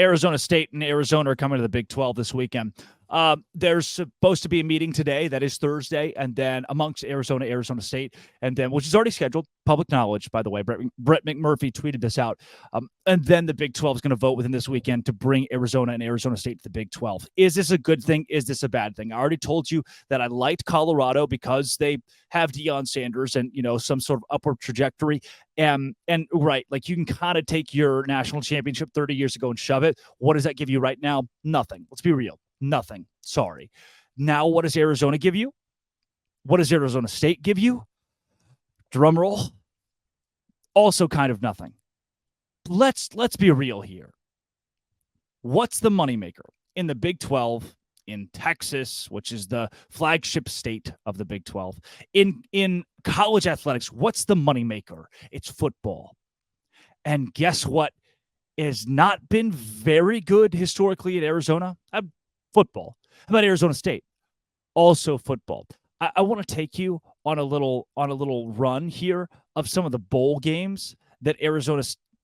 Arizona State and Arizona are coming to the Big 12 this weekend. There's supposed to be a meeting today. That is Thursday. And then amongst Arizona State, and then, which is already scheduled, public knowledge, by the way. Brett McMurphy tweeted this out. And then the Big 12 is going to vote within this weekend to bring Arizona and Arizona State to the Big 12. Is this a good thing? Is this a bad thing? I already told you that I liked Colorado because they have Deion Sanders and, some sort of upward trajectory. And right, like you can kind of take your national championship 30 years ago and shove it. What does that give you right now? Nothing. Let's be real. Nothing. Sorry. Now, what does Arizona give you? What does Arizona State give you? Drum roll. Also kind of nothing. Let's be real here. What's the moneymaker in the Big 12, in Texas, which is the flagship state of the Big 12, in college athletics? What's the moneymaker? It's football. And guess what has not been very good historically at Arizona? Football. How about Arizona State? Also football. I want to take you on a little run here of some of the bowl games that Arizona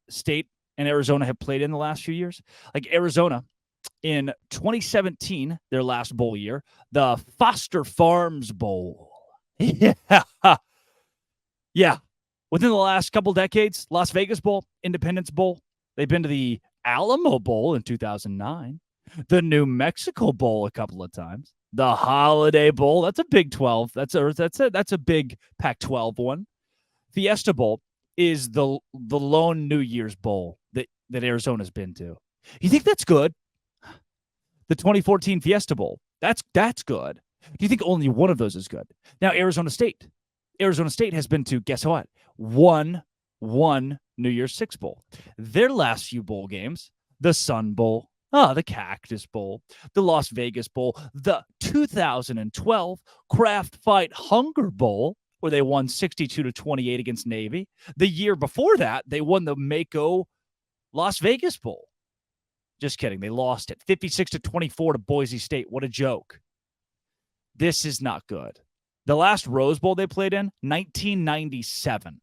State and Arizona have played in the last few years. Like Arizona in 2017, their last bowl year, the Foster Farms Bowl. Yeah. Yeah. Within the last couple decades, Las Vegas Bowl, Independence Bowl. They've been to the Alamo Bowl in 2009. The New Mexico Bowl a couple of times. The Holiday Bowl. That's a Big 12. That's a big Pac-12 one. Fiesta Bowl is the lone New Year's Bowl that Arizona's been to. You think that's good? The 2014 Fiesta Bowl. That's good. Do you think only one of those is good? Now, Arizona State. Arizona State has been to, guess what? One New Year's Six Bowl. Their last few bowl games, the Sun Bowl, the Cactus Bowl, the Las Vegas Bowl, the 2012 Craft Fight Hunger Bowl, where they won 62-28 against Navy. The year before that, they won the Mako Las Vegas Bowl. Just kidding. They lost it 56-24 to Boise State. What a joke. This is not good. The last Rose Bowl they played in, 1997.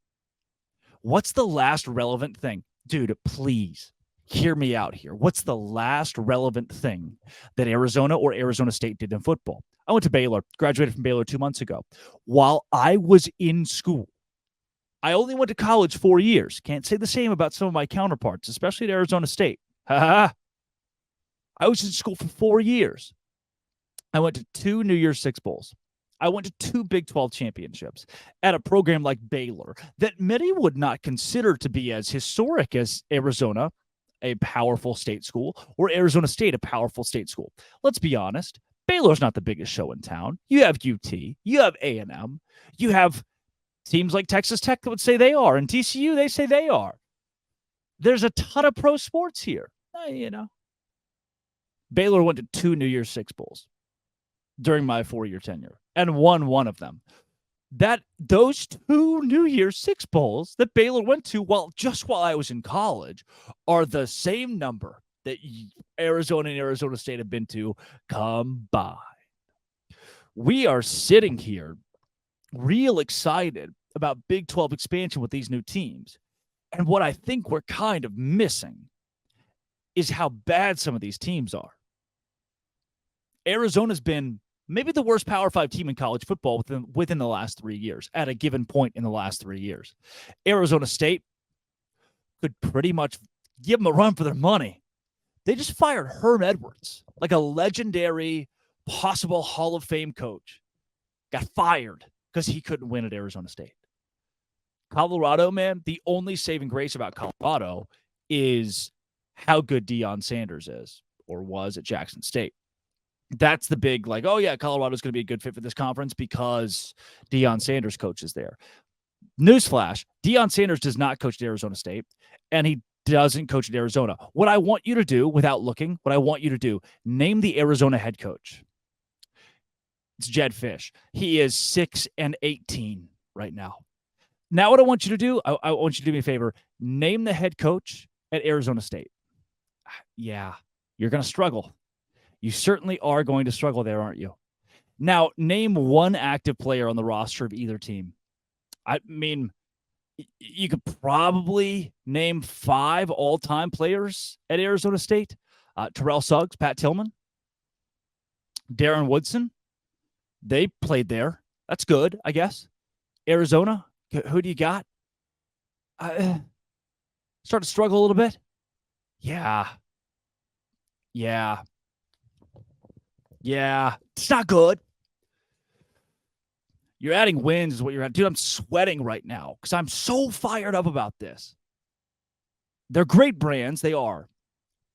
What's the last relevant thing? Dude, please hear me out here. What's the last relevant thing that Arizona or Arizona State did in football? I went to Baylor, graduated from Baylor 2 months ago. While I was in school, I only went to college 4 years. Can't say the same about some of my counterparts, especially at Arizona State. I was in school for 4 years. I went to 2 New Year's Six Bowls. I went to 2 Big 12 championships at a program like Baylor that many would not consider to be as historic as Arizona, a powerful state school, or Arizona State, a powerful state school. Let's be honest. Baylor's not the biggest show in town. You have UT. You have A&M. You have teams like Texas Tech that would say they are, and TCU, they say they are. There's a ton of pro sports here. Baylor went to 2 New Year's Six Bowls during my 4-year tenure and won one of them. Those 2 New Year's Six Bowls that Baylor went to while I was in college are the same number that Arizona and Arizona State have been to combined. We are sitting here real excited about Big 12 expansion with these new teams. And what I think we're kind of missing is how bad some of these teams are. Arizona's been maybe the worst Power 5 team in college football within the last 3 years, at a given point in the last 3 years. Arizona State could pretty much give them a run for their money. They just fired Herm Edwards, like a legendary, possible Hall of Fame coach. Got fired because he couldn't win at Arizona State. Colorado, man, the only saving grace about Colorado is how good Deion Sanders is or was at Jackson State. That's the big, Colorado's going to be a good fit for this conference because Deion Sanders coaches there. Newsflash, Deion Sanders does not coach at Arizona State, and he doesn't coach at Arizona. What I want you to do, without looking, name the Arizona head coach. It's Jed Fish. He is 6-18 right now. Now what I want you to do, I want you to do me a favor. Name the head coach at Arizona State. Yeah, you're going to struggle. You certainly are going to struggle there, aren't you? Now, name one active player on the roster of either team. I mean, You could probably name 5 all-time players at Arizona State. Terrell Suggs, Pat Tillman, Darren Woodson. They played there. That's good, I guess. Arizona, who do you got? Start to struggle a little bit. Yeah. It's not good. You're adding wins is what you're at. Dude, I'm sweating right now because I'm so fired up about this. They're great brands. They are.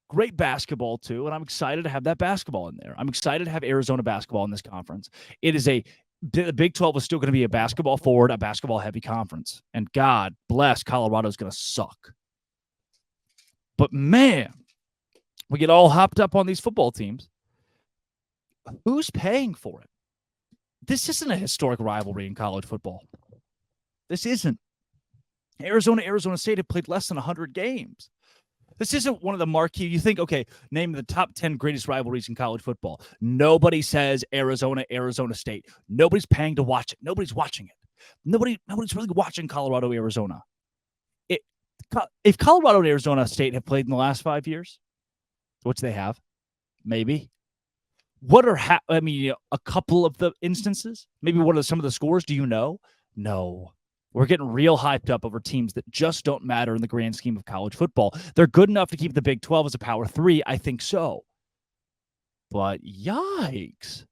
Great basketball, too, and I'm excited to have that basketball in there. I'm excited to have Arizona basketball in this conference. The Big 12 is still going to be a basketball forward, a basketball heavy conference. And God bless, Colorado's going to suck. But man, we get all hopped up on these football teams. Who's paying for it? This isn't a historic rivalry in college football. This isn't. Arizona State have played less than 100 games. This isn't one of the marquee. You think, okay, name the top 10 greatest rivalries in college football. Nobody says Arizona State. Nobody's paying to watch it. Nobody's watching it. Nobody's really watching Colorado, Arizona. If Colorado and Arizona State have played in the last 5 years, which they have, maybe. What are a couple of the instances? Maybe what are some of the scores? Do you know? No. We're getting real hyped up over teams that just don't matter in the grand scheme of college football. They're good enough to keep the Big 12 as a Power 3. I think so. But yikes.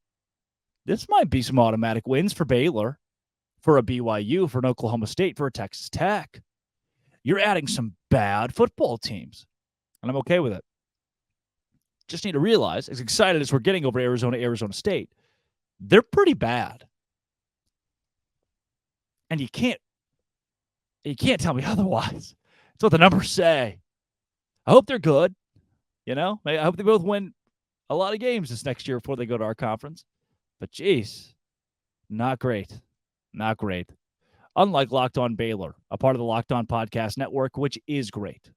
This might be some automatic wins for Baylor, for a BYU, for an Oklahoma State, for a Texas Tech. You're adding some bad football teams, and I'm okay with it. Just need to realize, as excited as we're getting over Arizona State, they're pretty bad. And you can't tell me otherwise. That's what the numbers say. I hope they're good. I hope they both win a lot of games this next year before they go to our conference. But geez, not great. Not great. Unlike Locked On Baylor, a part of the Locked On Podcast Network, which is great.